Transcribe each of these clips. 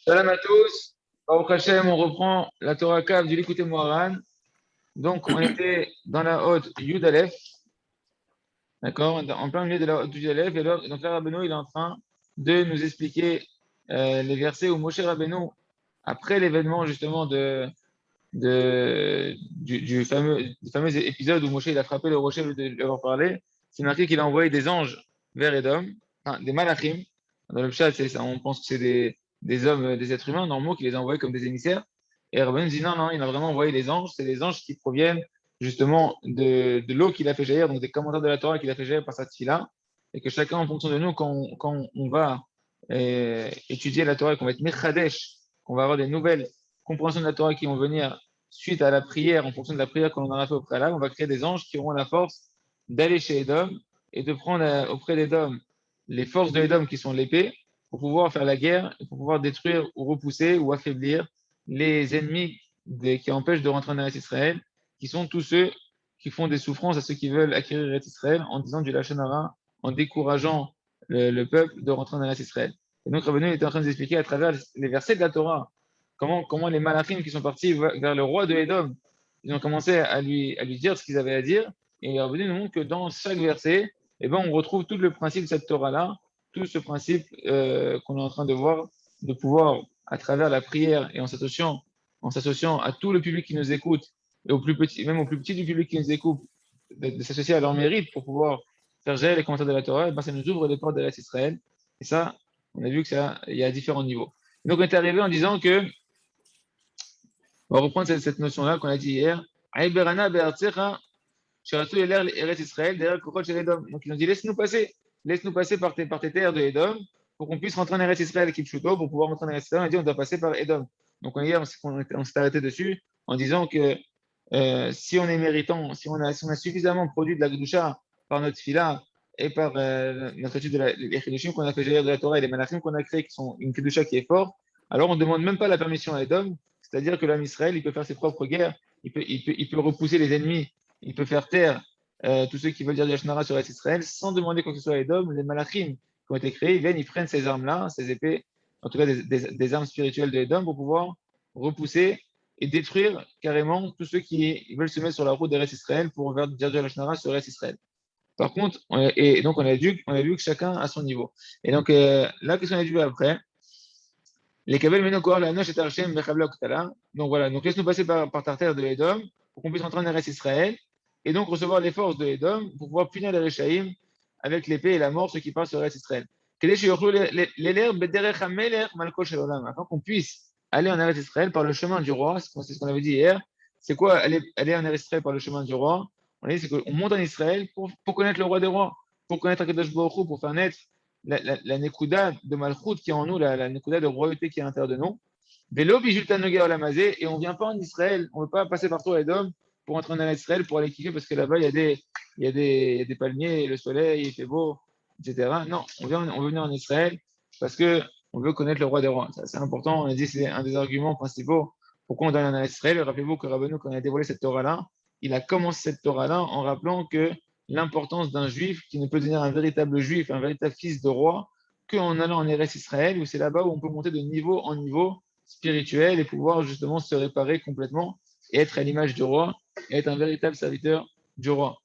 Salam à tous. Baruch Hashem, on reprend la Torah Kav du Likutei Moharan. Donc, on était dans la haute Yud Aleph, d'accord, en plein milieu de la haute Yud Aleph. Et donc là, Rabbeinu, il est en train de nous expliquer les versets où Moshe Rabbeinu, après l'événement justement du fameux épisode où Moshe il a frappé le rocher de lui avoir parlé, c'est marqué qu'il a envoyé des anges vers Édom, enfin, des malachim. Dans le chat, on pense que c'est des hommes, des êtres humains normaux qui les a envoyés comme des émissaires. Et Rabbeinu dit non, non, il a vraiment envoyé des anges. C'est des anges qui proviennent justement de l'eau qu'il a fait jaillir, donc des commentaires de la Torah qu'il a fait jaillir par sa tefila. Et que chacun, en fonction de nous, quand on va étudier la Torah, qu'on va être Mechadesh, qu'on va avoir des nouvelles compréhensions de la Torah qui vont venir suite à la prière, en fonction de la prière qu'on aura fait au préalable, on va créer des anges qui auront la force d'aller chez Edom et de prendre auprès d'Edom les forces de Edom qui sont l'épée pour pouvoir faire la guerre et pour pouvoir détruire ou repousser ou affaiblir les ennemis qui empêchent de rentrer en Eretz Israël, qui sont tous ceux qui font des souffrances à ceux qui veulent acquérir Eretz Israël en disant du Lachon Hara, en décourageant le peuple de rentrer en Eretz Israël. Et donc, Rabbeinu était en train de nous expliquer à travers les versets de la Torah comment les malachim qui sont partis vers le roi de Edom, ils ont commencé à lui dire ce qu'ils avaient à dire. Et Rabbeinu nous montre que dans chaque verset, eh ben, on retrouve tout le principe de cette Torah-là, tout ce principe qu'on est en train de voir, de pouvoir, à travers la prière et en s'associant à tout le public qui nous écoute, et au plus petit, même au plus petit du public qui nous écoute, de s'associer à leur mérite pour pouvoir faire gérer les commentaires de la Torah, eh ben, ça nous ouvre les portes de l'Est Israël. Et ça, on a vu que ça, il y a différents niveaux. Et donc, on est arrivé en disant que on va reprendre cette notion-là qu'on a dit hier. Aïberana be'artsecha, shiratu eler Eretz Israël, derrière le Kokot shel Edom. Donc ils ont dit laisse-nous passer par tes terres de Edom pour qu'on puisse rentrer en Eretz Israël Kipchuto, pour pouvoir rentrer en Eretz Israël. On a dit on doit passer par Edom. Donc hier on s'est arrêté dessus en disant que si on est méritant, si on a suffisamment produit de la Gdusha par notre fila et par notre étude les Chidushim qu'on a fait gérer de la Torah et les Malachim qu'on a créés qui sont une Gdusha qui est forte, alors on ne demande même pas la permission à Edom, c'est-à-dire que l'homme Israël, il peut faire ses propres guerres, il peut repousser les ennemis, il peut faire taire tous ceux qui veulent dire du Hashanara sur Israël sans demander quoi que ce soit à Edom. Les Malachim qui ont été créés, ils viennent, ils prennent ces armes-là, ces épées, en tout cas des armes spirituelles de Edom pour pouvoir repousser et détruire carrément tous ceux qui veulent se mettre sur la route d'Eretz Israël pour faire dire du Hashanara sur Eretz Israël. Par contre, et donc on a vu que chacun a son niveau. Et donc là, qu'est-ce qu'on a vu après? Les Kabel Menokor, la Noche et Tarchem, Bechavla Oktala. Donc voilà, donc laisse-nous passer par ta terre de Edom pour qu'on puisse rentrer en Eretz Israël et donc recevoir les forces de Edom pour pouvoir punir les Réchaïm avec l'épée et la mort, ceux qui partent sur Eretz Israël. Afin qu'on puisse aller en Eretz Israël par le chemin du roi, c'est ce qu'on avait dit hier. C'est quoi aller en Eretz Israël par le chemin du roi? On a dit c'est qu'on monte en Israël pour connaître le roi des rois, pour connaître Akadosh Baruch Hu, pour faire naître la Nekuda de Malchut qui est en nous, la Nekuda de royauté qui est à l'intérieur de nous. Vélo, Bijulta Noga Olamazé, et on ne vient pas en Israël, on ne veut pas passer par toi, Edom, pour entrer en Israël, pour aller kiffer, parce que là-bas, il y a des palmiers, le soleil, il fait beau, etc. Non, on veut venir en Israël parce que on veut connaître le roi des rois. Ça, c'est important, on a dit c'est un des arguments principaux pourquoi on doit aller en Israël. Rappelez-vous que Rabbeinu, quand il a dévoilé cette Torah-là, il a commencé cette Torah-là en rappelant que l'importance d'un juif qui ne peut devenir un véritable juif, un véritable fils de roi, qu'en allant en Eretz Israël, où c'est là-bas où on peut monter de niveau en niveau spirituel et pouvoir justement se réparer complètement et être à l'image du roi et être un véritable serviteur du roi.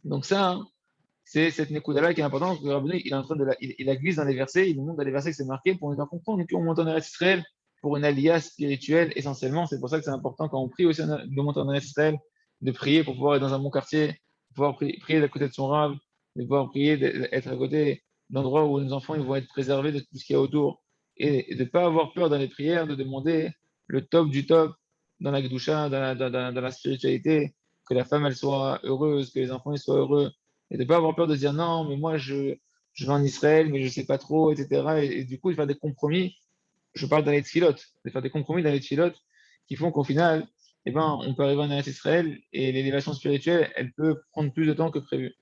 Donc ça, hein, c'est cette Nekuda-là qui est importante, que Rabbeinu, il est en train il la glisse dans les versets, il nous montre dans les versets que c'est marqué pour nous faire comprendre qu'on monte en Eretz Israël pour une aliyah spirituelle essentiellement. C'est pour ça que c'est important quand on prie aussi de monter en Eretz Israël, de prier pour pouvoir être dans un bon quartier, de pouvoir prier à côté de son rave, de pouvoir prier, d'être à côté d'endroits où nos enfants ils vont être préservés de tout ce qu'il y a autour et de ne pas avoir peur dans les prières, de demander le top du top dans la Gdusha, dans la spiritualité, que la femme elle soit heureuse, que les enfants ils soient heureux et de ne pas avoir peur de dire non, mais moi je vais en Israël, mais je ne sais pas trop, etc. Et du coup, de faire des compromis, je parle dans les tfilotes, de faire des compromis dans les tfilotes qui font qu'au final, eh ben, on peut arriver en Eretz Israël et l'élévation spirituelle, elle peut prendre plus de temps que prévu.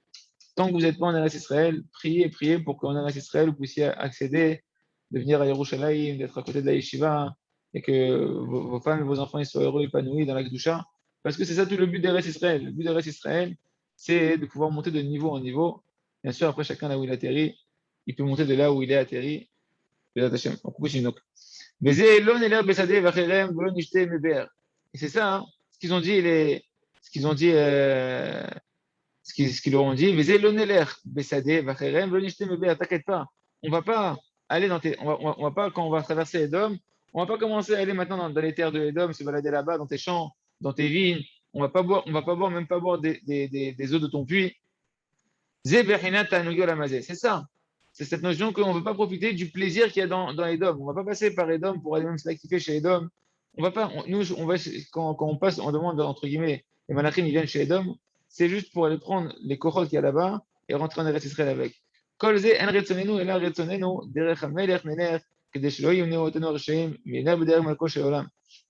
Tant que vous n'êtes pas en Eretz Israël, priez, priez pour qu'en Eretz Israël, vous puissiez accéder, de venir à Yerushalayim, d'être à côté de la yeshiva, et que vos femmes et vos enfants ils soient heureux, épanouis dans la Kedusha. Parce que c'est ça tout le but d'Eretz Israël. Le but d'Eretz Israël, c'est de pouvoir monter de niveau en niveau. Bien sûr, après chacun là où il atterrit, il peut monter de là où il est atterri. On continue donc. Et c'est ça, hein, ce qu'ils ont dit, ce qu'ils ont dit, ce qu'ils leur ont dit. T'inquiète pas, on va pas aller on va pas, quand on va traverser Edom, on va pas commencer à aller maintenant dans les terres de Edom, se balader là-bas, dans tes champs, dans tes vignes. On va pas boire, même pas boire des eaux de ton puits. C'est ça. C'est cette notion qu'on ne veut pas profiter du plaisir qu'il y a dans Edom. On ne va pas passer par Edom pour aller même se l'activer chez Edom. On va pas, nous, on va, quand on passe, on demande, entre guillemets, les malachim, ils viennent chez Edom, c'est juste pour aller prendre les koroth qu'il y a là-bas et rentrer en Eretz Israël avec.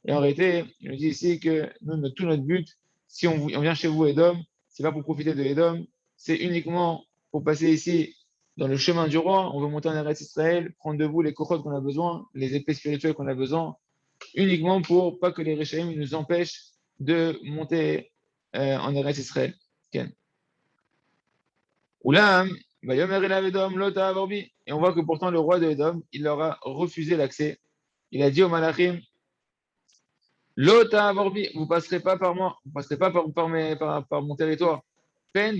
Et en réalité, il nous dit ici que nous, tout notre but, si on vient chez vous, Edom, c'est pas pour profiter de Edom, c'est uniquement pour passer ici dans le chemin du roi. On veut monter en Eretz Israël, prendre de vous les kochot qu'on a besoin, les épées spirituelles qu'on a besoin, uniquement pour pas que les Réchaïm nous empêchent de monter en Eretz Israël. Ken. Oulam, et on voit que pourtant le roi de Edom, il leur a refusé l'accès. Il a dit aux Malachim, Lota Avorbi, vous passerez pas par moi, vous passerez pas par mon territoire. Pen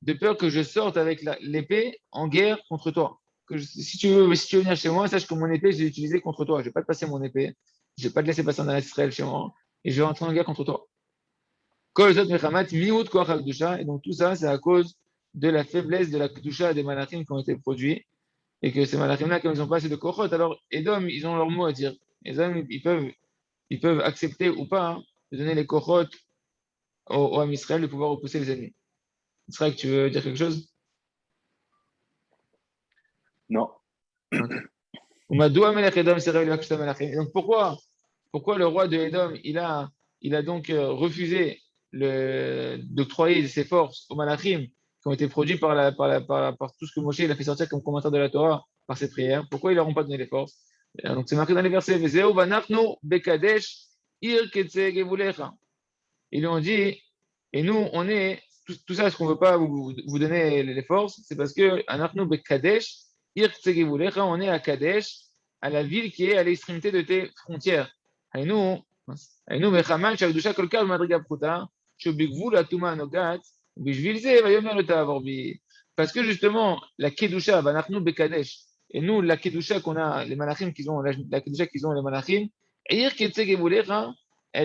de peur que je sorte avec l'épée en guerre contre toi. Si tu veux venir chez moi, sache que mon épée, je l'ai utilisée contre toi. Je ne vais pas te passer mon épée. Je ne vais pas te laisser passer en Israël chez moi. Et je vais entrer en guerre contre toi. Et donc tout ça, c'est à cause de la faiblesse de la Kedusha des malachim qui ont été produits. Et que ces malachim-là, comme ils n'ont pas assez de kochot, alors Edom, ils ont leur mot à dire. Edom, ils peuvent accepter ou pas hein, de donner les kochot au Ham Israël de pouvoir repousser les ennemis. Israël, tu veux dire quelque chose? Non. Okay. Donc pourquoi le roi de Edom, il a donc refusé d'octroyer ses forces aux Malachim qui ont été produits par tout ce que Moshe il a fait sortir comme commentaire de la Torah par ses prières. Pourquoi ils leur ont pas donné les forces? Donc c'est marqué dans les versets. Ils lui ont dit, et nous, on est, tout ça, ce qu'on ne veut pas vous donner les forces, c'est parce que on est à Kadesh, à la ville qui est à l'extrémité de tes frontières. Et nous, parce que justement, la Kedusha, et nous, la Kedusha qu'on a, les Malachim qu'ils ont, la Kedusha qu'ils ont, les Malachim, elle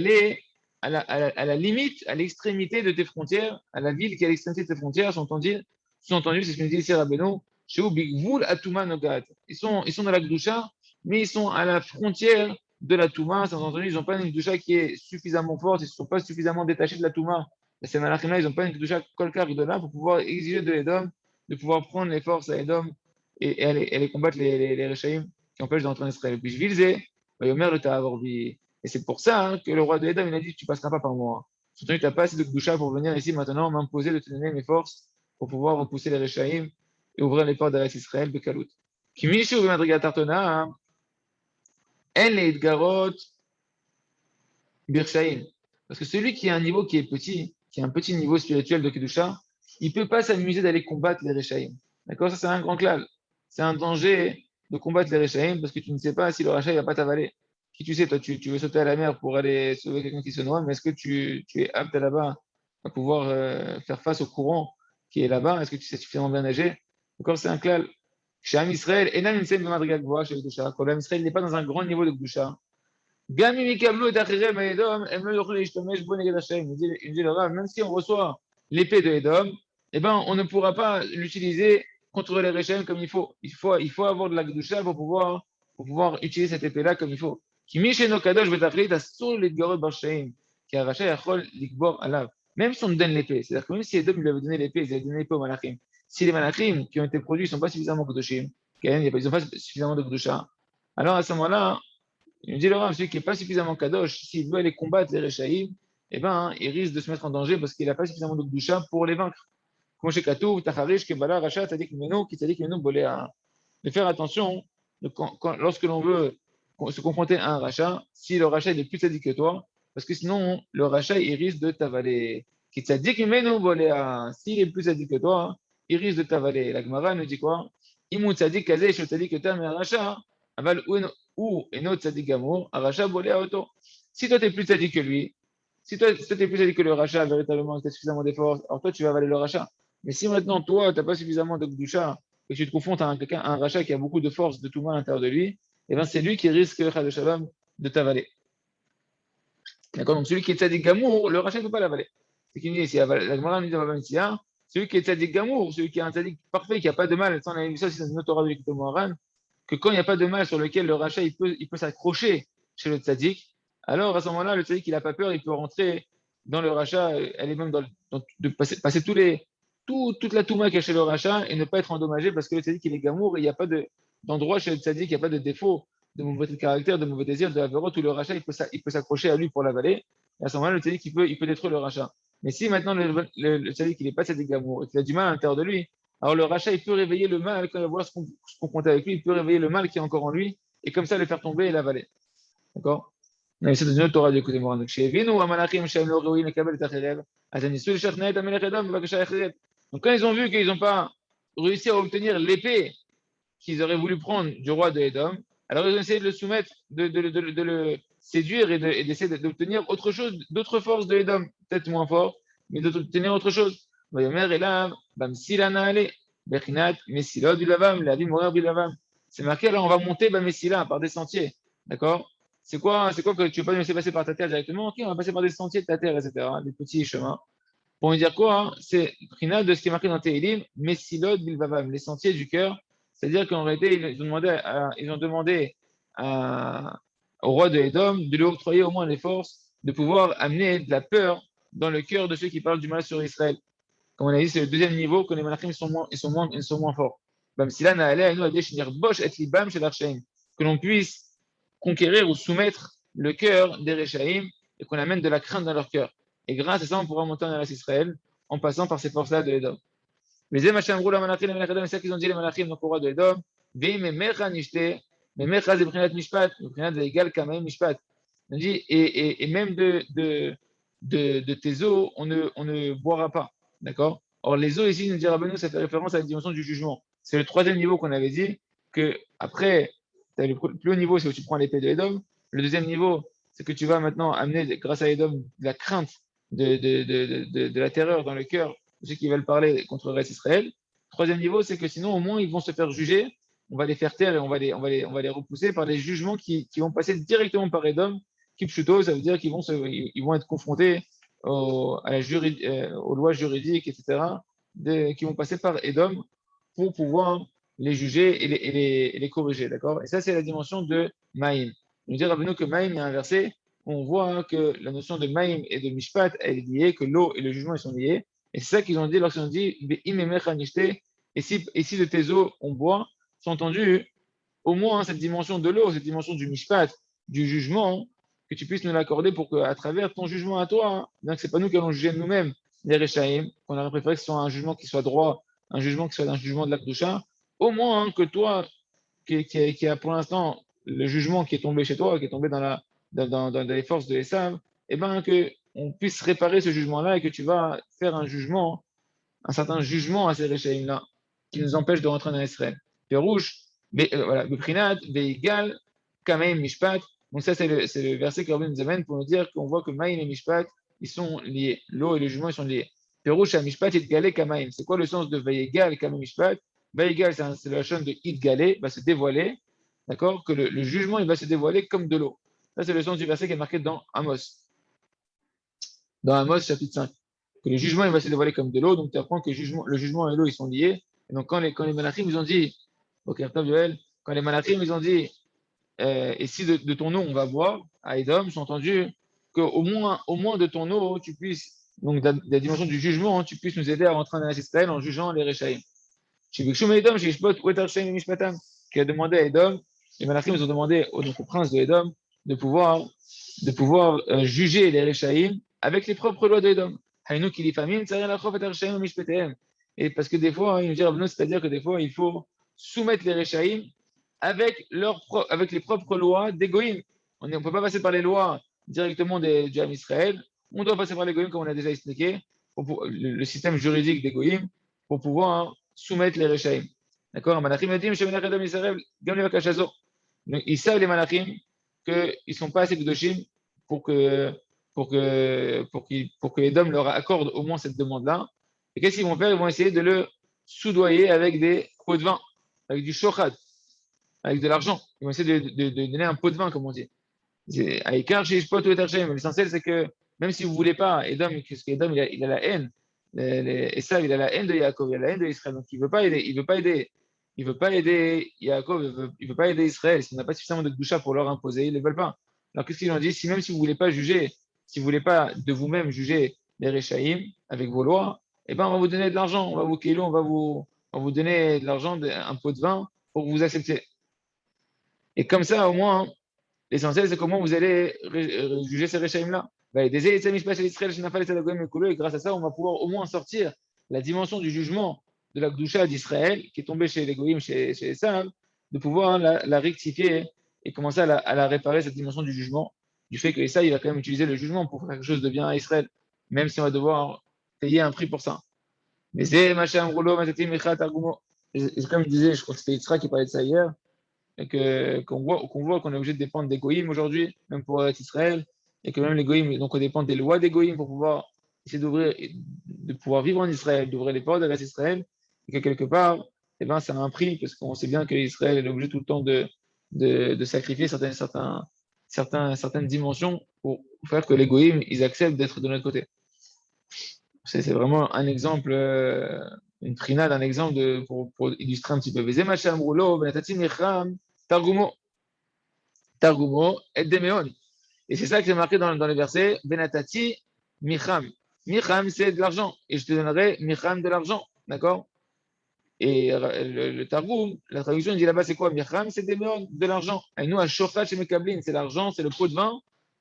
est à la limite, à l'extrémité de tes frontières, à la ville qui est à l'extrémité de tes frontières, sous-entendu, c'est ce que nous dit ici Rabbeinu, ils sont dans la Kedusha, mais ils sont à la frontière de la Touma. Sous-entendu, ils n'ont pas une Kedusha qui est suffisamment forte, ils ne sont pas suffisamment détachés de la Touma. Ces malachim-là, ils n'ont pas une Kedusha kolkar de là pour pouvoir exiger de Edom, de pouvoir prendre les forces à Edom et aller combattre les Rechaïm qui empêchent d'entrer en Israël. Puis je visais, Yomer le Ta'avorbi. Et c'est pour ça hein, que le roi de Edom, il a dit, tu ne passeras pas par moi. Surtout, tu n'as pas assez de Kedusha pour venir ici maintenant m'imposer de te donner mes forces pour pouvoir repousser les Rechaïm et ouvrir les portes d'Eretz Israël, Bekalout. Qui mishu b'madriga tartona, elle est garot birshaïm. Parce que celui qui a un niveau qui est petit, qui a un petit niveau spirituel de Kedusha, il ne peut pas s'amuser d'aller combattre les Rechaïm. D'accord? Ça, c'est un grand clal. C'est un danger de combattre les Rechaïm parce que tu ne sais pas si le rachat ne va pas t'avaler. Qui tu sais, toi, tu veux sauter à la mer pour aller sauver quelqu'un qui se noie, mais est-ce que tu es apte là-bas à pouvoir faire face au courant qui est là-bas? Est-ce que tu sais suffisamment bien nager? Encore, c'est un clal. Chez Am Israël, Enam Nimseim B'madriga Gvoa chez Kedusha. Quand l'Am Israël n'est pas dans un grand niveau de Kedusha, גם אם יקבלו את אחריהם מאדום, הם לא יוכלו להשתמש בו נגד השם. Il dit le Rav, même si on reçoit l'épée de Edom, eh ben, on ne pourra pas l'utiliser contre les Réchaim comme il faut. Il faut avoir de la Kedusha pour pouvoir utiliser cette épée-là comme il faut. כי מי שאינו קדוש בתכלית, אסור להתגרות ברשעים, כי הרשע יכול לגבור עליו. Même si on donne l'épée, c'est-à-dire que même si Edom lui avait donné l'épée, il avait donné l'épée aux Malachim, si les Malachim qui ont été produits ne sont pas suffisamment Kedoshim, ils n'ont pas suffisamment de Kedusha, alors à ce moment-là, il me dit le Rav, celui qui n'est pas suffisamment kadosh, s'il veut aller combattre les Rechaïm, eh ben, il risque de se mettre en danger parce qu'il n'a pas suffisamment de Kedusha pour les vaincre. Comme chez Katou, Tacharish, Kebala, Racha, Tadik Meno, qui Tadik Meno, Boléa. De faire attention, lorsque l'on veut se confronter à un rachat, si le rachat est plus sadique que toi, parce que sinon, le rachat, il risque de t'avaler. Qui Tadik Meno, Boléa. S'il est plus sadique que toi, il risque de t'avaler. La Gemara nous dit quoi? Imut Tadik Kaze, Shotadik Tam, un rachat. Aval ou un autre tzadik gamour, un rachat bolé à auto. Si toi, tu es plus tzadik que lui, si toi, tu es plus tzadik que le rachat, véritablement, tu as suffisamment d'efforts, alors toi, tu vas avaler le rachat. Mais si maintenant, toi, tu n'as pas suffisamment de gdusha et que tu te confrontes à un rachat qui a beaucoup de force, de tout mal à l'intérieur de lui, eh ben, c'est lui qui risque, Chad Shalom, de t'avaler. D'accord? Donc, celui qui est tzadik gamour, le rachat ne peut pas l'avaler. C'est qu'il dit ici, la Gemara nous dit dans Baba Metzia, celui qui est tzadik gamour, celui qui est un tzadik parfait, qui n'a pas de mal, ça, on a vu ça, c'est une autre Torah de l'Écriture Moharan, que quand il n'y a pas de mal sur lequel le rachat il peut s'accrocher chez le tzaddik, alors à ce moment-là, le tzaddik il n'a pas peur, il peut rentrer dans le rachat, elle est même de passer toute la touma qu'il y a chez le rachat et ne pas être endommagé parce que le tzaddik il est gamour et il n'y a pas d'endroit chez le tzaddik, il n'y a pas de défaut, de mauvais caractère, de mauvais désir, de la verrotte où le rachat il peut s'accrocher à lui pour l'avaler. Et à ce moment-là, le tzaddik il peut détruire le rachat. Mais si maintenant le tzaddik il n'est pas tzaddik gamour et qu'il a du mal à l'intérieur de lui, alors le rachat, il peut réveiller le mal quand il va voir ce qu'on compte avec lui, il peut réveiller le mal qui est encore en lui, et comme ça le faire tomber et l'avaler. D'accord? Mais c'est une autre Torah d'écouter Moran. Donc, quand ils ont vu qu'ils n'ont pas réussi à obtenir l'épée qu'ils auraient voulu prendre du roi de Édom, alors ils ont essayé de le soumettre, de le séduire et d'essayer d'obtenir autre chose, d'autres forces de Édom, peut-être moins fort, mais d'obtenir autre chose. C'est marqué là, on va monter Messila par des sentiers. D'accord? C'est quoi que tu ne veux pas nous laisser passer par ta terre directement? Ok, on va passer par des sentiers de ta terre, etc. Des petits chemins. Pour nous dire quoi hein? C'est Prina de ce qui est marqué dans Tehilim, Messilot Bilvavam, les sentiers du cœur. C'est-à-dire qu'en réalité, ils ont demandé au roi de Édom de lui octroyer au moins les forces de pouvoir amener de la peur dans le cœur de ceux qui parlent du mal sur Israël. Comme on a dit, c'est le deuxième niveau que les malachim ils sont moins forts. Que l'on puisse conquérir ou soumettre le cœur des Réchaïm et qu'on amène de la crainte dans leur cœur. Et grâce à ça, on pourra monter en Israël en passant par ces forces-là de Edom. Mais c'est ça qu'ils ont dit les malachim donc au roi de Edom. On dit, et même de tes eaux, on ne boira pas. D'accord? Or, les eaux ici, nous dit Rabbeinu, ça fait référence à la dimension du jugement. C'est le troisième niveau qu'on avait dit, que après, le plus haut niveau, c'est où tu prends l'épée de Edom. Le deuxième niveau, c'est que tu vas maintenant amener, grâce à Edom, de la crainte, de la terreur dans le cœur de ceux qui veulent parler contre le reste Israël. Troisième niveau, c'est que sinon, au moins, ils vont se faire juger. On va les faire taire et on va les repousser par des jugements qui vont passer directement par Edom. Kipchuto, ça veut dire ils vont être confrontés aux lois juridiques, etc., qui vont passer par Edom pour pouvoir les juger et les corriger, d'accord? Et ça, c'est la dimension de Maïm. Nous dire Rabbeinu que Maïm est inversé, on voit que la notion de Maïm et de Mishpat, elle est liée, que l'eau et le jugement, ils sont liés. Et c'est ça qu'ils ont dit lorsqu'ils ont dit et si de tes eaux on boit, c'est entendu au moins cette dimension de l'eau, cette dimension du Mishpat, du jugement, que tu puisses nous l'accorder pour qu'à travers ton jugement à toi, hein, bien que ce n'est pas nous qui allons juger nous-mêmes les Rechaïm, qu'on aurait préféré que ce soit un jugement qui soit droit, un jugement qui soit un jugement de la Kdusha, au moins hein, que toi, qui a pour l'instant le jugement qui est tombé chez toi, qui est tombé dans les forces de Esav, eh ben, que on puisse réparer ce jugement-là et que tu vas faire un certain jugement à ces Rechaïm-là, qui nous empêche de rentrer dans Israël. Pérouche, voilà, Beprinat, Veigal, Kamaim, Mishpat. Donc ça, c'est le verset que Rabbi nous amène pour nous dire qu'on voit que Maïm et Mishpat, ils sont liés. L'eau et le jugement, ils sont liés. Pérouche à Mishpat, Itgalé, Kamaim. C'est quoi le sens de Veigal, Kamaim, Mishpat? Veigal, c'est la chaîne de Itgalé, va se dévoiler. D'accord? Que le jugement, il va se dévoiler comme de l'eau. Ça, c'est le sens du verset qui est marqué dans Amos. Dans Amos, chapitre 5. Que le jugement, il va se dévoiler comme de l'eau. Donc, tu apprends que le jugement et l'eau, ils sont liés. Et donc, quand les malachim, ils ont dit, ok, Joël, quand les malachim, ils ont dit, et si de ton eau on va boire, à Edom, j'ai entendu au moins de ton eau, tu puisses, donc de la dimension du jugement, hein, tu puisses nous aider à rentrer en Israël en jugeant les Réchaïm. Qui a demandé à Edom, les Malachim ils ont demandé au prince de Edom de pouvoir juger les Réchaïm avec les propres lois d'Edom. Et parce que des fois, il nous dit, c'est-à-dire que des fois, il faut soumettre les Réchaïm avec les propres lois des Goïm. On ne peut pas passer par les lois directement du Ham Israël. On doit passer par les Goïm, comme on a déjà expliqué, le système juridique des Goïm, pour pouvoir soumettre les Réchaïm. D'accord? Malachim a dit, Donc, ils savent les malachim qu'ils ne sont pas assez kedoshim pour que Edom leur accorde au moins cette demande-là. Et qu'est-ce qu'ils vont faire? Ils vont essayer de le soudoyer avec des pots de vin, avec du shochad, avec de l'argent. Ils vont essayer de donner un pot de vin, comme on dit. L'essentiel, c'est que même si vous ne voulez pas, Edom, parce qu'Edom, il a la haine. Esav, il a la haine de Yaakov, il a la haine de Israël. Donc, il ne veut pas aider. Il veut pas aider Yaakov, il veut pas aider Israël. S'il n'a pas suffisamment de doucha pour leur imposer, ils ne le veulent pas. Alors, qu'est-ce qu'ils ont dit? Si même si vous ne voulez pas juger, si vous ne voulez pas de vous-même juger les Réchaïm avec vos lois, eh ben, on va vous donner de l'argent, on va vous kélo, on va vous donner de l'argent, un pot de vin pour que vous acceptiez. Et comme ça, au moins, l'essentiel, c'est comment vous allez juger ces Réchaïm-là. Et grâce à ça, on va pouvoir au moins sortir la dimension du jugement de la Gdusha d'Israël, qui est tombée chez les Goïm, chez Esav, de pouvoir la rectifier et commencer à la réparer, cette dimension du jugement, du fait que Esav, il va quand même utiliser le jugement pour faire quelque chose de bien à Israël, même si on va devoir payer un prix pour ça. Mais c'est Machem Roulo, Matati Mechat Argumo. Comme je disais, je crois que c'était Yitzhak qui parlait de ça hier, et qu'on voit qu'on est obligé de dépendre des goïms aujourd'hui, même pour Israël, et que même les goïms, donc on dépend des lois des goïms pour pouvoir essayer de pouvoir vivre en Israël, d'ouvrir les portes de Israël, et que quelque part, eh ben, ça a un prix, parce qu'on sait bien qu'Israël est obligé tout le temps de sacrifier certaines dimensions pour faire que les goïms, ils acceptent d'être de notre côté. C'est vraiment un exemple, une trinade, un exemple pour illustrer un petit peu. Targumo, Targumo, et Demeon. Et c'est ça qui est marqué dans les versets, Benatati, Micham. Micham, c'est de l'argent. Et je te donnerai Micham de l'argent. D'accord? Et le Targum, la traduction, il dit là-bas, c'est quoi? Micham, c'est Demeon, de l'argent. Et nous, à Shofat chez Mekablin, c'est l'argent, c'est le pot de vin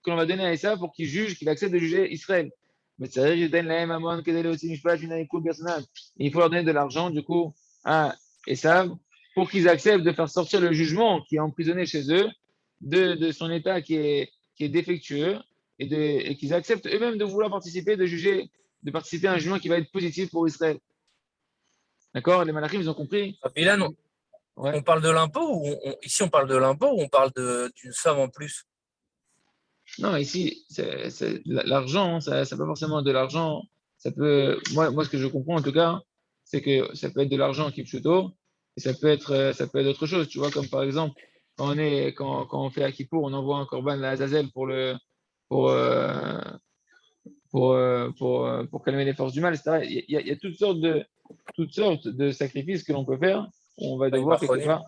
que l'on va donner à Esav pour qu'il juge, qu'il accepte de juger Israël. Mais c'est vrai, je donne la même amende que d'aller aussi Mishpat, une coupe personnelle. Il faut leur donner de l'argent, du coup, à Esav, pour qu'ils acceptent de faire sortir le jugement qui est emprisonné chez eux, de son état qui est défectueux, et qu'ils acceptent eux-mêmes de vouloir participer, de participer à un jugement qui va être positif pour Israël. D'accord? Les malachim, ils ont compris. Et là, non. Ouais. On parle de l'impôt ou ici on parle de l'impôt ou on parle d'une somme en plus? Non, ici, l'argent, ça peut pas forcément être de l'argent. Ça peut, moi, ce que je comprends en tout cas, c'est que ça peut être de l'argent qui est plutôt, et ça peut être autre chose. Tu vois, comme par exemple, quand on fait Kippour, on envoie un korban à l'Azazel pour calmer les forces du mal, etc. Il y a toutes sortes de sacrifices que l'on peut faire. On va devoir quelque part.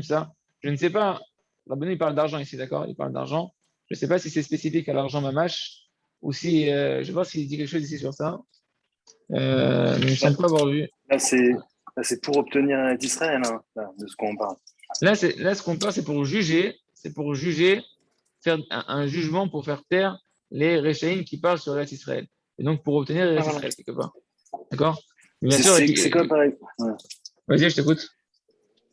Ça. Je ne sais pas. Rabbeinu, il parle d'argent ici, d'accord? Il parle d'argent. Je ne sais pas si c'est spécifique à l'argent mamash ou si. Je vais voir s'il dit quelque chose ici sur ça. Mais je ne semble pas avoir vu. Là, c'est pour obtenir d'Israël, hein, là, de ce qu'on parle. Là, ce qu'on parle, c'est pour juger. C'est pour juger, faire un jugement pour faire taire les Réchaïm qui parlent sur Eretz Israël. Et donc pour obtenir Eretz Israël, quelque part. D'accord? Bien sûr. C'est comme pareil. Ouais. Vas-y, je t'écoute.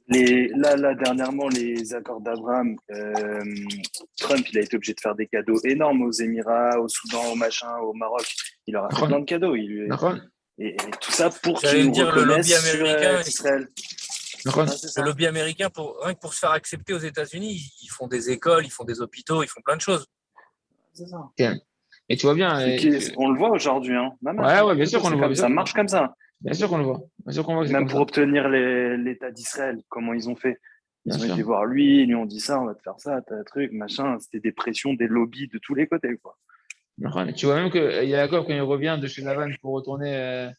Là, dernièrement, les accords d'Abraham, Trump, il a été obligé de faire des cadeaux énormes aux Émirats, au Soudan, au machin, au Maroc. Il leur a fait plein de cadeaux. Et tout ça pour qu'ils nous reconnaissent le lobby américain, Israël. Le lobby américain, rien que pour se faire accepter aux États-Unis, ils font des écoles, ils font des hôpitaux, ils font plein de choses. C'est ça. Okay. Et tu vois bien. On le voit aujourd'hui. Hein. Ouais, bien sûr qu'on le voit. Ça marche comme ça. Bien sûr qu'on le voit. Bien sûr qu'on voit que même pour obtenir l'État d'Israël, comment ils ont fait. Ils ont été voir lui ont dit ça, on va te faire ça, t'as un truc, machin. C'était des pressions, des lobbies de tous les côtés, quoi. Tu vois même que Yaakov, quand il revient de chez Lavan pour retourner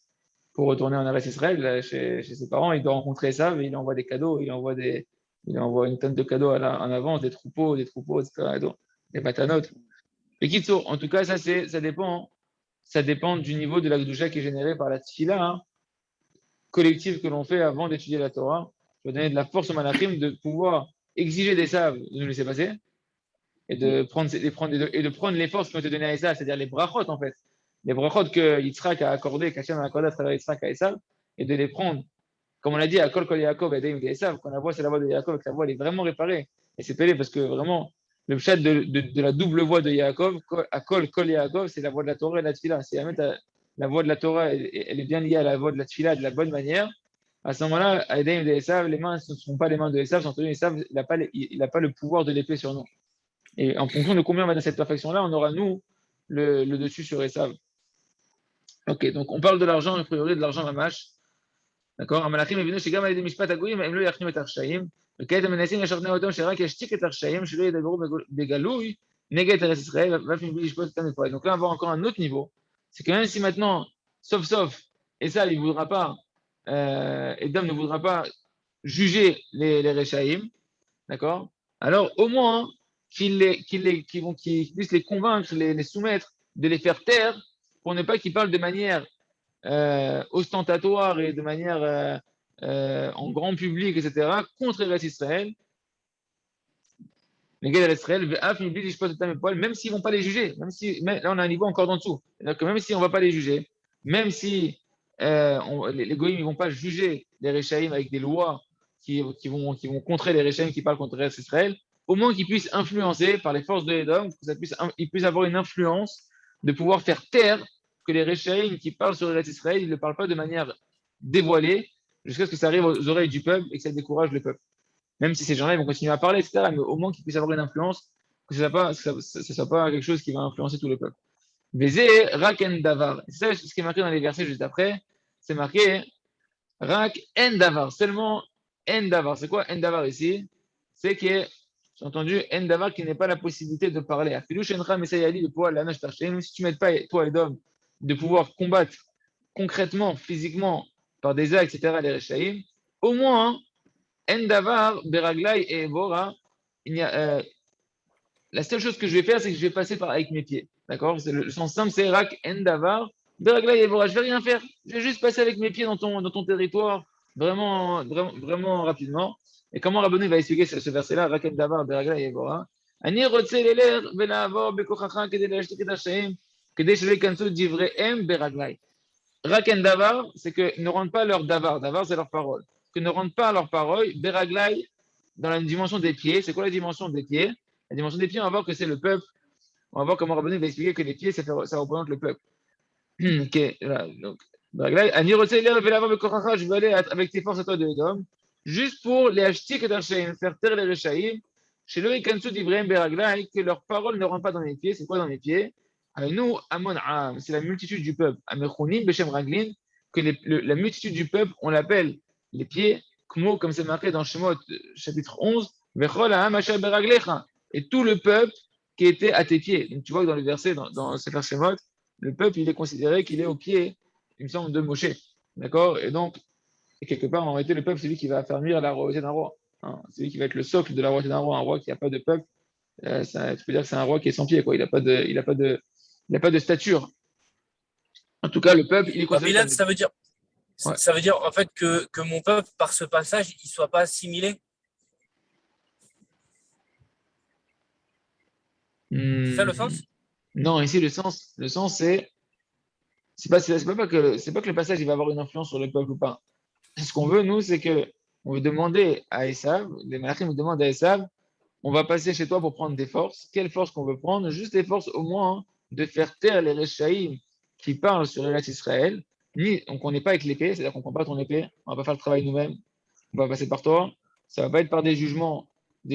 en Eretz Israël, chez ses parents, il doit rencontrer Esav et il envoie des cadeaux, il envoie une tonne de cadeaux en avance, des troupeaux, etc. Des matanotes. Et Kitso, en tout cas, ça dépend du niveau de la Gdusha qui est généré par la tfila collective que l'on fait avant d'étudier la Torah. Je vais donner de la force au malachim de pouvoir exiger des saves de nous laisser passer et de prendre les forces qui ont été données à Esav, c'est-à-dire les brachot en fait. Les brachot que Yitzhak a accordé, qu'Hachem a accordé à travers Yitzhak à Esav, et de les prendre, comme on l'a dit, à Kol Kol Yaakov et Deim de Esav, quand la voix c'est la voix de Yaakov, que la voix elle est vraiment réparée. Et c'est pédé parce que vraiment, le chat de la double voix de Yaakov, à Kol Kol Yaakov, c'est la voix de la Torah et de la Tfila. Si la voix de la Torah, elle est bien liée à la voix de la Tfila de la bonne manière, à ce moment-là, Aïdaïm de Esav, les mains, ce ne seront pas les mains de Esav, Esav, il n'a pas le pouvoir de l'épée sur nous. Et en fonction de combien on va dans cette perfection-là, on aura, nous, le dessus sur Esav. Ok, donc on parle de l'argent, a priori de l'argent mamash. D'accord? המלאכים הבינו שגם על ידי משפט הגויים הם לא יכניעו את הרשעים, וכעת הם מנסים לשכנע אותם שרק ישתיק את הרשעים, שלא ידברו בגלוי נגד ארץ ישראל, ואף מבלי לשפוט אותם בפועל. Donc là, on va encore un autre niveau. C'est que même si maintenant, sauf, et ça, il ne voudra pas, Edom ne voudra pas juger les Réchaïm, d'accord? Alors, au moins, qu'ils puissent les convaincre, les soumettre, de les faire taire, pour ne pas qu'ils parlent de manière ostentatoire et de manière en grand public, etc., contre Eretz Israël, les gars d'Israël, même s'ils ne vont pas les juger, là on a un niveau encore d'en dessous, c'est-à-dire que même si on ne va pas les juger, même si les goïms ne vont pas juger les Réchaïm avec des lois qui vont contrer les Réchaïm qui parlent contre Eretz Israël, au moins qu'ils puissent influencer par les forces de Edom, qu'ils puissent avoir une influence de pouvoir faire taire que les Réchaïm qui parlent sur Eretz Israël, ils ne parlent pas de manière dévoilée, jusqu'à ce que ça arrive aux oreilles du peuple et que ça décourage le peuple. Même si ces gens-là ils vont continuer à parler, etc., mais au moins qu'ils puissent avoir une influence, que ce ne soit pas quelque chose qui va influencer tout le peuple. Vézé, Rak en Davar. C'est ça ce qui est marqué dans les versets juste après. C'est marqué Rak en Davar. Seulement en Davar. C'est quoi en Davar ici? C'est que, j'ai entendu, en Davar qui n'est pas la possibilité de parler. Afilou Shenra Mesayali de pouvoir l'anash tarché. Même si tu ne m'aides pas, toi, Edom, de pouvoir combattre concrètement, physiquement, par des actes, etc., les Rechaïm, au moins, Endavar, Beraglai et Bora, la seule chose que je vais faire, c'est que je vais passer avec mes pieds. D'accord? Le sens simple, c'est Rak, Endavar, Beraglai et Bora. Je ne vais rien faire. Je vais juste passer avec mes pieds dans ton territoire, vraiment, vraiment, vraiment rapidement. Et comment Rabbeinu va expliquer ce verset-là, Rak, Endavar, Beraglai et Bora? Ani rotse leler velavor bekochacha kedei leashtik et hashem kedei shelo yikansu divrehem beraglai. Rak en davar, c'est qu'ils ne rendent pas leur davar. Davar, c'est leur parole. Qu'ils ne rendent pas leur parole. Beraglai, dans la dimension des pieds. C'est quoi la dimension des pieds? La dimension des pieds, on va voir que c'est le peuple. On va voir comment Rabbeinu va expliquer que les pieds, ça représente le peuple. Ok, voilà. Donc, Beraglai, Ani rotse leler velavor bekochacha, je vais aller avec tes forces à toi de Edom, juste pour les acheter que d'Archaïm, faire taire les Rechaïm. Chez le Ikansu d'Ibrahim Beraglai, que leur parole ne rentre pas dans les pieds. C'est quoi dans les pieds? Nous, Amon Am, c'est la multitude du peuple. Amechonim, Beshem Raglin, que la multitude du peuple, on l'appelle les pieds, Kmo, comme c'est marqué dans Shemot, chapitre 11, Vechol Am Asher Beraglecha, et tout le peuple qui était à tes pieds. Donc tu vois que dans le verset, dans Sefer Shemot, le peuple, il est considéré qu'il est au pied, il me semble, de Moshe. D'accord? Et donc, quelque part, en réalité, le peuple, c'est lui qui va affermir la royauté d'un roi. Hein, c'est lui qui va être le socle de la royauté d'un roi. Un roi qui n'a pas de peuple, tu peux dire que c'est un roi qui est sans pied, quoi. Il n'a pas de stature. En tout cas, le peuple, il est considéré. Bilal, ça veut dire en fait que mon peuple, par ce passage, il ne soit pas assimilé. C'est ça le sens? Non, ici le sens c'est pas que le passage il va avoir une influence sur le peuple ou pas. Ce qu'on veut, nous, c'est que on veut demander à Esav, les malachim nous demandent à Esav, on va passer chez toi pour prendre des forces. Quelles forces qu'on veut prendre? Juste les forces au moins de faire taire les Réchaïm qui parlent sur Eretz Israël. Donc on n'est pas avec l'épée, c'est-à-dire qu'on ne prend pas ton épée, on va pas faire le travail nous-mêmes, on va passer par toi. Ça va pas être par des jugements. On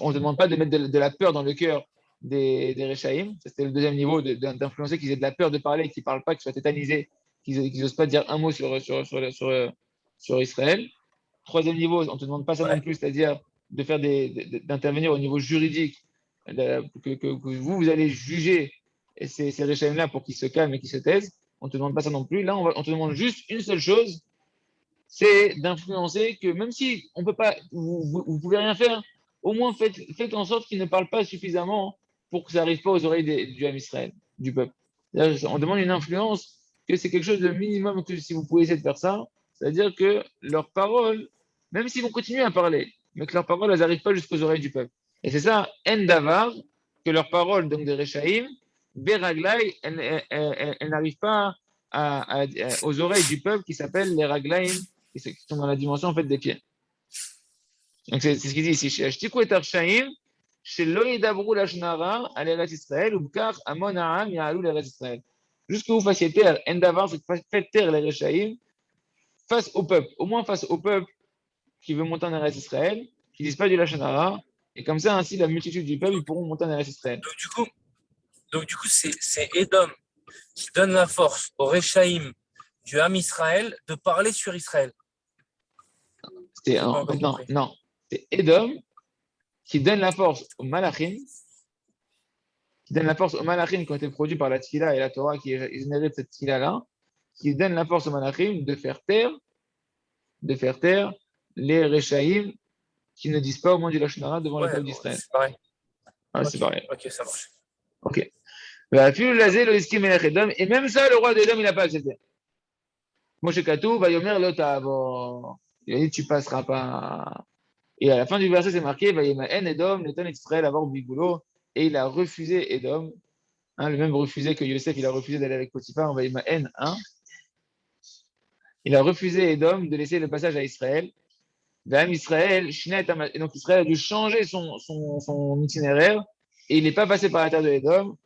ne demande pas de mettre de la peur dans le cœur des Réchaïm. C'était le deuxième niveau d'influencer, qu'ils aient de la peur de parler, qu'ils ne parlent pas, qu'ils soient tétanisés, qu'ils n'osent pas dire un mot sur Israël. Troisième niveau, on ne te demande pas ça non plus, c'est-à-dire de faire d'intervenir au niveau juridique, que vous allez juger ces Réchaïm-là pour qu'ils se calment et qu'ils se taisent. On ne te demande pas ça non plus. Là, on te demande juste une seule chose, c'est d'influencer que même si on peut pas, vous ne pouvez rien faire, au moins faites en sorte qu'ils ne parlent pas suffisamment pour que ça n'arrive pas aux oreilles du Ham Israël, du peuple. On demande une influence, que c'est quelque chose de minimum que si vous pouvez essayer de faire ça, c'est-à-dire que leurs paroles, même s'ils vont continuer à parler, mais que leurs paroles, elles n'arrivent pas jusqu'aux oreilles du peuple. Et c'est ça, En Davar, que leurs paroles, donc des Rechaïm, Beraglai, elles n'arrivent pas aux oreilles du peuple qui s'appellent les Raglaim, qui sont dans la dimension en fait des pieds. Donc c'est ce qu'il dit ici. Shtiku et Arshaim, shelo yidabrou lashnara al Eretz Israël, ou bkar amon ha'am ya'alu l'Eretz Israël. Jusque vous fassiez taire, En Davar, c'est que faites taire les Rechaïm, face au peuple, au moins face au peuple qui veut monter en Eretz Israël, qui ne disent pas du Lachon Hara, et comme ça, ainsi, la multitude du peuple, ils pourront monter en Eretz Israël. Donc du coup c'est Édom qui donne la force au Réchaïm du Ham Israël de parler sur Israël. Non. C'est Édom qui donne la force aux Malachim, qui ont été produits par la Tfila et la Torah qui génèrent cette Tfila-là, qui donne la force aux Malachim de faire taire les Réchaïm qui ne disent pas au moins du Lachon Hara devant le peuple d'Israël. C'est pareil. C'est pareil. Ok, ça marche. Ok. Et même ça, le roi d'Édom, il n'a pas accepté. Moshe Katou, Vayomer lo ta'avor. Il a dit, tu passeras pas. Et à la fin du verset, c'est marqué, Vayemaen Édom, Netan Israël avoir bigoulot. Et il a refusé Édom, le même refusé que Yosef, il a refusé d'aller avec Potiphar, Vayemaen 1. Il a refusé Édom de laisser le passage à Israël. Israël, et donc Israël a dû changer son itinéraire et il n'est pas passé par la terre de Édom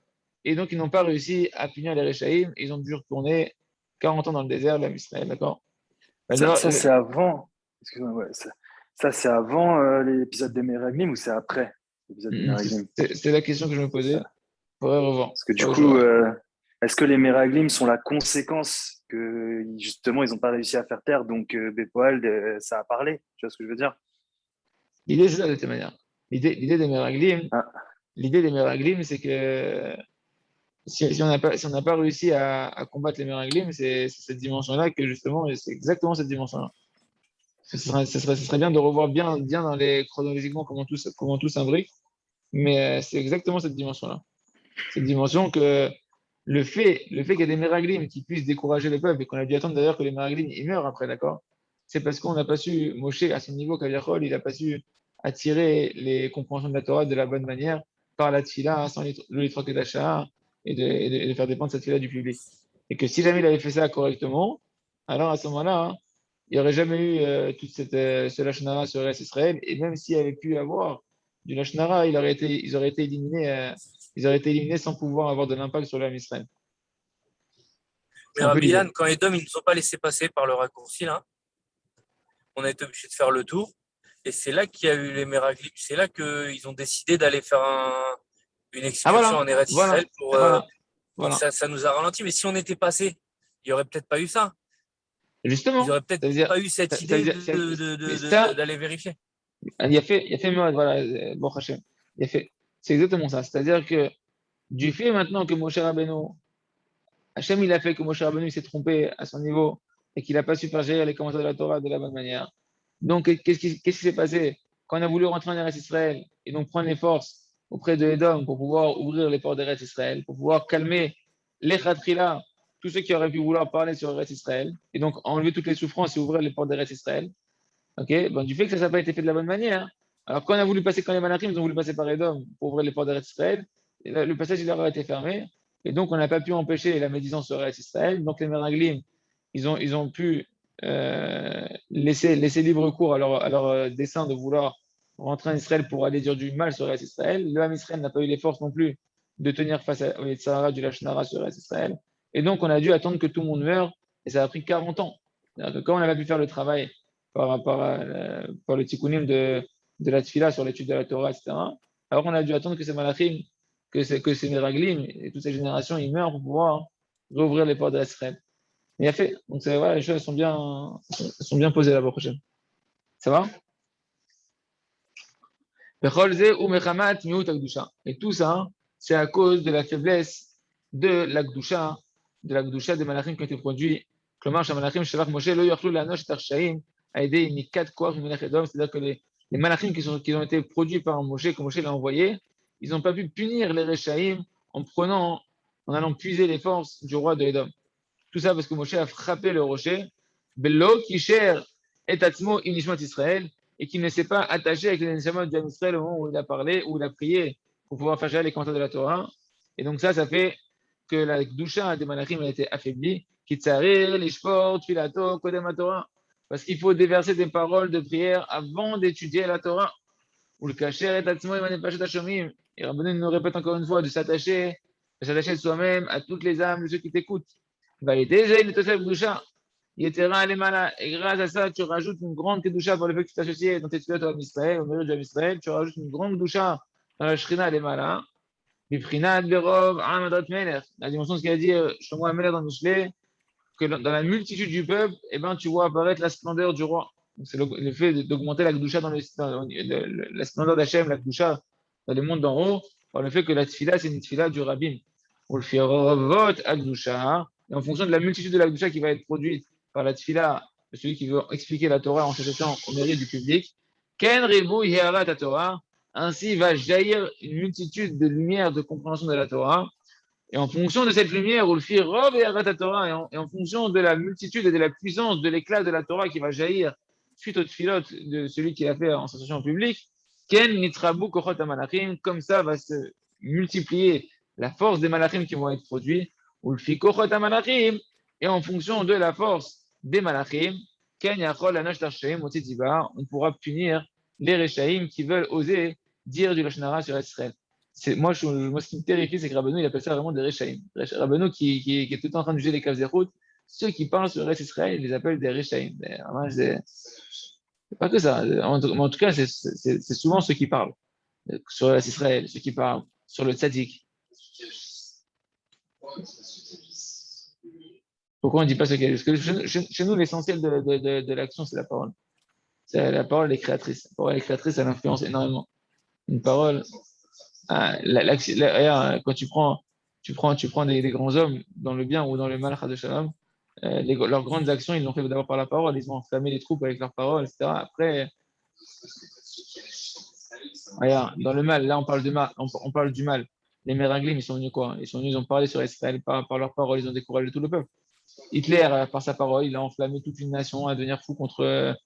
et donc ils n'ont pas réussi à punir les Réchaïm. Ils ont dû retourner 40 ans dans le désert, l'âme Israël, d'accord? Ça c'est avant. Excuse-moi, ça c'est avant l'épisode des Meraglim ou c'est après l'épisode des Meraglim? C'est la question que je me posais. Faudrait revoir. Parce que du coup, est-ce que les Meraglim sont la conséquence que justement ils n'ont pas réussi à faire taire, donc Bépoal, ça a parlé, tu vois ce que je veux dire? L'idée c'est ça de toute manière. L'idée des Meraglim, c'est que si on n'a pas réussi à combattre les Meraglim, c'est cette dimension-là que justement, c'est exactement cette dimension-là. Ce serait bien de revoir bien dans les chronologiquement comment tout s'imbrique, mais c'est exactement cette dimension-là. Cette dimension que le fait qu'il y ait des Meraglim qui puissent décourager le peuple et qu'on a dû attendre d'ailleurs que les Meraglim ils meurent après, d'accord? C'est parce qu'on n'a pas su, Moshe à son niveau, Kaviachol, il n'a pas su attirer les compréhensions de la Torah de la bonne manière par la tfila, sans le litroque d'achat et de faire dépendre cette tfila du public. Et que si jamais il avait fait ça correctement, alors à ce moment-là, il n'y aurait jamais eu toute ce Lachon Hara sur Israël, et même s'il y avait pu avoir du Lachon Hara, ils auraient été éliminés sans pouvoir avoir de l'impact sur l'âme Israël. Mais Rabbi Yann, quand Édom, ils ne nous ont pas laissé passer par le raccourci, là, on a été obligé de faire le tour. Et c'est là qu'il y a eu les Meraglim. C'est là qu'ils ont décidé d'aller faire une excursion en Eretz Israël. Ça nous a ralenti. Mais si on était passé, il n'y aurait peut-être pas eu ça. Justement. Ils n'auraient peut-être pas eu cette idée d'aller vérifier. Il a fait mode, voilà, bon Hachem. C'est exactement ça. C'est-à-dire que du fait maintenant que Moshe Rabbeinu, Hachem, il a fait que Moshe Rabbeinu s'est trompé à son niveau et qu'il n'a pas su faire gérer les commentaires de la Torah de la bonne manière. Donc, qu'est-ce qui s'est passé? Quand on a voulu rentrer en Eretz Israël et donc prendre les forces auprès de Édom pour pouvoir ouvrir les portes d'Eretz Israël, pour pouvoir calmer les Khatrila, tous ceux qui auraient pu vouloir parler sur Eretz Israël, et donc enlever toutes les souffrances et ouvrir les portes d'Eretz Israël, du fait que ça n'a pas été fait de la bonne manière, alors quand les Malachim, ils ont voulu passer par Édom pour ouvrir les portes d'Eretz Israël, le passage il leur a été fermé, et donc on n'a pas pu empêcher la médisance sur Eretz Israël, donc les Meraglim, ils ont pu laisser libre cours à leur dessein de vouloir rentrer en Israël pour aller dire du mal sur Eretz Israël. Le Ham Israël n'a pas eu les forces non plus de tenir face au Yetzirah du Lachon Hara sur Eretz Israël. Et donc, on a dû attendre que tout le monde meure, et ça a pris 40 ans. Quand on n'a pas pu faire le travail par le tikkunim de la tfila sur l'étude de la Torah, etc., alors on a dû attendre que ces malachim, que ces meraglim et toutes ces générations, ils meurent pour pouvoir rouvrir les portes d'Israël. Il a fait. Donc, voilà, les choses sont bien posées là-bas prochaine. Ça va? Et tout ça, c'est à cause de la faiblesse de la Gdusha des malachim qui ont été produits. C'est-à-dire que les malachim qui ont été produits par Moshe, que Moshe l'a envoyé, ils n'ont pas pu punir les Réchaïm en allant puiser les forces du roi de Édom. Tout ça parce que Moshe a frappé le rocher, Bello, qui cher et Atzmo Inishmat Israël, et qui ne s'est pas attaché avec les Neshamot d'Israël au moment où il a parlé, où il a prié pour pouvoir faire gérer les commentaires de la Torah. Et donc ça fait que la Gdusha des Malachim a été affaiblie. Kitzarir, Lishpor, Tfilato, Kodem Torah. Parce qu'il faut déverser des paroles de prière avant d'étudier la Torah. Ou le Kacher et Atzmo Imanepachet Hashomim. Et Rabbeinu nous répète encore une fois de s'attacher de soi-même à toutes les âmes de ceux qui t'écoutent. Va aider, j'ai une Tosef Gdusha. Yetera Alemala. Et grâce à ça, tu rajoutes une grande kedusha pour le fait que tu t'associes dans tes tefilot au Israël, au mérite de Israël. Tu rajoutes une grande kedusha dans la Shrina Alemala. Biprinat Berov Amadat Melech. La dimension de ce qu'il a dit Shlomo HaMelech dans Michelet, que dans la multitude du peuple, eh ben, tu vois apparaître la splendeur du roi. C'est le fait d'augmenter la Kedusha la splendeur d'Hachem, la Kedusha dans le monde d'en haut, par le fait que la tfila, c'est une tfila du rabbin. Ou le firovot Kedusha, et en fonction de la multitude de la Kedusha qui va être produite par la tfila de celui qui veut expliquer la Torah en s'attachant au mérite du public, Ken Rebu Yeharat Torah, ainsi va jaillir une multitude de lumières de compréhension de la Torah. Et en fonction de cette lumière, ou le fir Rov et Arat Torah, et en fonction de la multitude et de la puissance de l'éclat de la Torah qui va jaillir suite au tfilot de celui qui l'a fait en sensation en public, Ken Nitrabu Kochot Malachim, comme ça va se multiplier la force des Malachim qui vont être produits, ou le fi Kochot Malachim, et en fonction de la force des Malachim, Ken Yachol Anash Tarshaim Otitiba, on pourra punir les Rechaim qui veulent oser dire du Lashon Hara sur Israël. Moi, ce qui me terrifie, c'est que Rabbeinu, il appelle ça vraiment des Rechaim. Rabbeinu qui est tout le temps en train de juger les Kavzerhout, ceux qui parlent sur Eretz Israël, il les appelle des Rechaim. C'est pas que ça. En tout cas, c'est souvent ceux qui parlent sur Eretz Israël, ceux qui parlent sur le Tzadik. Pourquoi on ne dit pas ce qu'il y a? Parce que chez nous, l'essentiel de l'action, c'est la parole. La parole, elle est créatrice. La parole, elle est créatrice, elle influence énormément. Une parole. Quand tu prends des grands hommes dans le bien ou dans le mal, de Shalom, leurs grandes actions, ils l'ont fait d'abord par la parole, ils ont enflammé les troupes avec leurs paroles, etc. Après, regarde, dans le mal, là on parle du mal. Les Meraglim, ils sont venus quoi? Ils ont parlé sur Israël par leurs paroles, ils ont découragé tout le peuple. Hitler, par sa parole, il a enflammé toute une nation à devenir fou contre.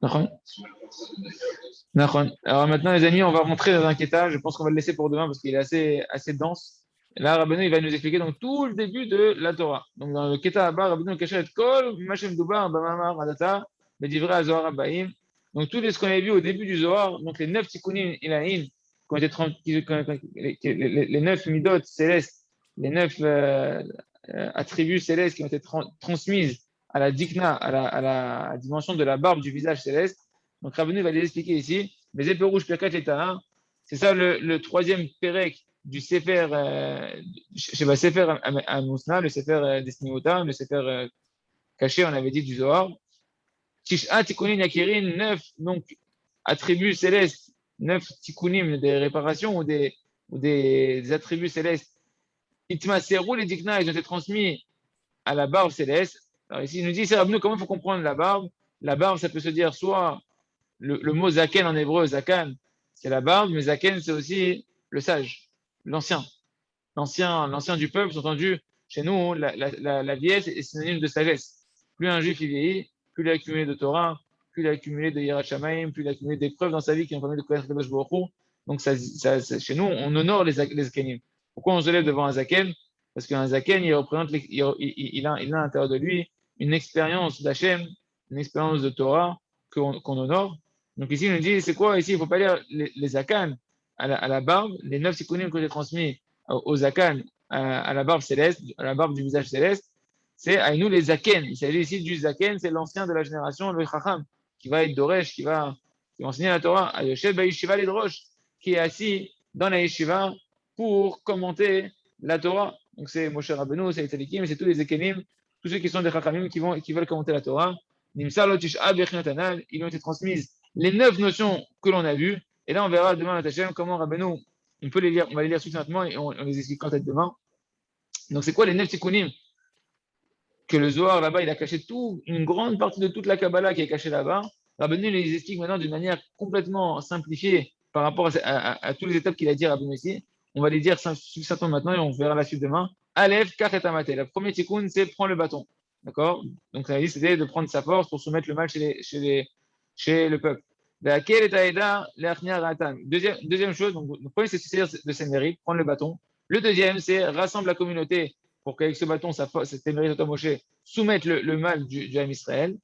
Alors maintenant, les amis, on va rentrer dans un Keta. Je pense qu'on va le laisser pour demain parce qu'il est assez dense. Et là, Rabbeinu, il va nous expliquer donc tout le début de la Torah. Donc dans le Keta Abba, Rabbeinu Kachet Kol, Machem Dubar, Bamamar, Adata, Bedivra, Zohar, Abaim. Donc tout ce qu'on avait vu au début du Zohar, donc les 9 tikkunim ilaïm, les 9 midot célestes, les 9 attributs célestes qui ont été transmises à la dikna, à la dimension de la barbe du visage céleste. Donc Rabbeinu va les expliquer ici. Mais c'est ça le troisième perek du Sefer, Sefer Amusna, le Sefer Desniotam, le Sefer caché, on avait dit, du Zohar. Tish'a Tikkunin Yakirin, 9 donc, attributs célestes, 9 tikkunim, des réparations ou des attributs célestes. Itma Serou, les dikna, ils ont été transmis à la barbe céleste. Alors ici, il nous dit, c'est Rabbeinu, comment il faut comprendre la barbe? La barbe, ça peut se dire soit le mot zaken en hébreu, zakan, c'est la barbe, mais zaken, c'est aussi le sage, l'ancien du peuple, entendu, chez nous, la vieillesse est synonyme de sagesse. Plus un juif il vieillit, plus il a accumulé de Torah, plus il a accumulé de Yirat Shamayim, plus il a accumulé des preuves dans sa vie qui ont permis de connaître le Baruch Hu. Donc chez nous, on honore les zakenim. Pourquoi on se lève devant un zaken? Parce qu'un zaken, il représente, il a à l'intérieur de lui une expérience d'Hachem, une expérience de Torah qu'on honore. Donc ici, il nous dit, c'est quoi ici? Il ne faut pas lire les zakan à la barbe, les 9 sikkunim que j'ai transmis aux zakan à la barbe céleste, à la barbe du visage céleste, c'est à nous les zaken. Il s'agit ici du zaken, c'est l'ancien de la génération, le chacham, qui va être doresh, qui va enseigner la Torah, à Yoshev Ba'yeshiva Lidrosh, qui est assis dans la yeshiva pour commenter la Torah. Donc c'est Moshe Rabbeinu, c'est Tzadikim, c'est tous les zakenim, tous ceux qui sont des chachamim qui veulent commenter la Torah. Nimsar lo tish'a b'echinatanal, ils ont été transmises les 9 notions que l'on a vues. Et là, on verra demain à Tachem comment Rabbeinu, on peut les lire, on va les lire succinctement et on les explique peut-être demain. Donc, c'est quoi les 9 tikkunim que le Zohar là-bas, il a caché une grande partie de toute la Kabbalah qui est cachée là-bas. Rabbeinu les explique maintenant d'une manière complètement simplifiée par rapport à toutes les étapes qu'il a dit à Rabbeinu ici. On va les dire succinctement maintenant et on verra la suite demain. Aleph, Kaf et Tamate. Le premier tikkun, c'est prendre le bâton. D'accord? Donc, ça a dit, c'était de prendre sa force pour soumettre le mal chez le peuple. Deuxième chose, donc, le premier, c'est se saisir de ses mérites, prendre le bâton. Le deuxième, c'est rassembler la communauté pour qu'avec ce bâton, cet mérite de Moshe, soumettre le mal du Ham Israël.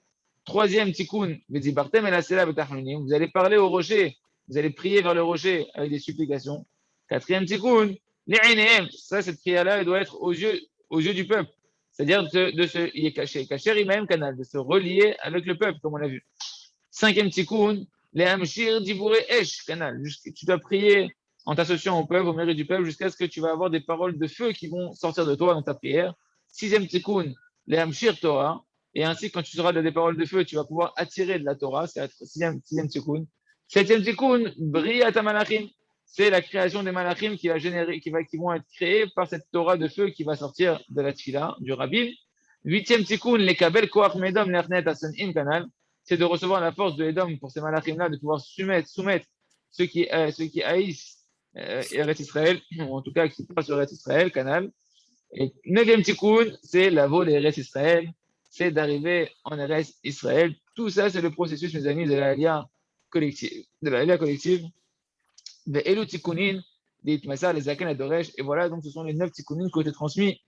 Troisième, tikkun, vous allez parler au rocher, vous allez prier vers le rocher avec des supplications. Quatrième tikkun, les Einehem. Ça, cette prière-là, elle doit être aux yeux du peuple. C'est-à-dire il est caché, même canal, de se relier avec le peuple, comme on l'a vu. Cinquième tikkun, les Hamshir Dibouré Esh, canal. Tu dois prier en t'associant au peuple, au mérite du peuple, jusqu'à ce que tu vas avoir des paroles de feu qui vont sortir de toi dans ta prière. Sixième tikkun, les Hamshir Torah. Et ainsi, quand tu auras des paroles de feu, tu vas pouvoir attirer de la Torah. C'est le sixième tikkun. Septième tikkun, Briat Malachim. C'est la création des malachim qui vont être créés par cette Torah de feu qui va sortir de la tfila, du rabbin. Huitième tikkun, les kabel koach medom lernet asen im kanal. C'est de recevoir la force de Edom pour ces malachim-là, de pouvoir soumettre ceux qui haïssent Eretz Israël, ou en tout cas qui passent sur Eretz Israël, canal. Et neuvième tikkun, c'est la vol d'Eretz Israël, c'est d'arriver en Eretz Israël. Tout ça, c'est le processus, mes amis, de l'Aliyah collective. Et voilà, donc ce sont les 9 tikkunim qui ont été transmis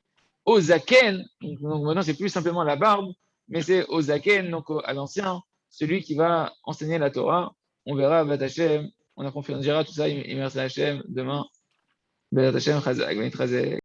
aux zaken. Donc maintenant, c'est plus simplement la barbe, mais c'est aux zaken, donc à l'ancien, celui qui va enseigner la Torah. On verra, Hashem, on approfondira tout ça, et merci Hashem, demain. Hashem, Chazak,